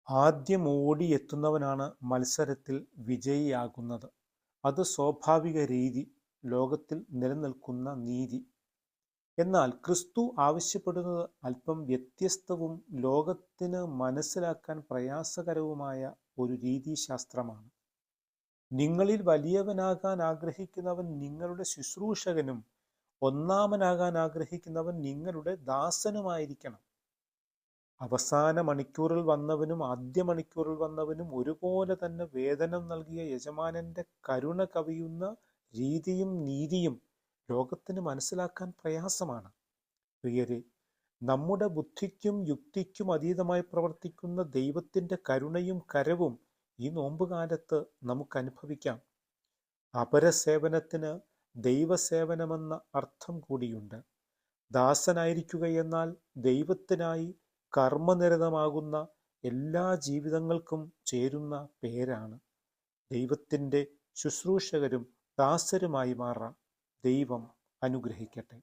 ആദ്യം ഓടിയെത്തുന്നവനാണ് മത്സരത്തിൽ വിജയിയാകുന്നത്. അത് സ്വാഭാവിക രീതി, ലോകത്തിൽ നിലനിൽക്കുന്ന നീതി. എന്നാൽ ക്രിസ്തു ആവശ്യപ്പെടുന്നത് അല്പം വ്യത്യസ്തവും ലോകത്തിന് മനസ്സിലാക്കാൻ പ്രയാസകരവുമായ ഒരു രീതിശാസ്ത്രമാണ്. നിങ്ങളിൽ വലിയവനാകാൻ ആഗ്രഹിക്കുന്നവൻ നിങ്ങളുടെ ശുശ്രൂഷകനും ഒന്നാമനാകാൻ ആഗ്രഹിക്കുന്നവൻ നിങ്ങളുടെ ദാസനുമായിരിക്കണം. അവസാന മണിക്കൂറിൽ വന്നവനും ആദ്യ മണിക്കൂറിൽ വന്നവനും ഒരുപോലെ തന്നെ വേതനം നൽകിയ യജമാനന്റെ കരുണ കവിയുന്ന രീതിയും നീതിയും ലോകത്തിന് മനസ്സിലാക്കാൻ പ്രയാസമാണ്. പ്രിയരെ, നമ്മുടെ ബുദ്ധിക്കും യുക്തിക്കും അതീതമായി പ്രവർത്തിക്കുന്ന ദൈവത്തിന്റെ കരുണയും കരവും ഈ നോമ്പുകാലത്ത് നമുക്ക് അനുഭവിക്കാം. അപരസേവനത്തിന് ദൈവസേവനമെന്ന അർത്ഥം കൂടിയുണ്ട്. ദാസനായിരിക്കുക എന്നാൽ ദൈവത്തിനായി കർമ്മനിരതമാകുന്ന എല്ലാ ജീവിതങ്ങൾക്കും ചേരുന്ന പേരാണ്. ദൈവത്തിൻ്റെ ശുശ്രൂഷകരും ദാസരുമായി മാറാം. ദൈവം അനുഗ്രഹിക്കട്ടെ.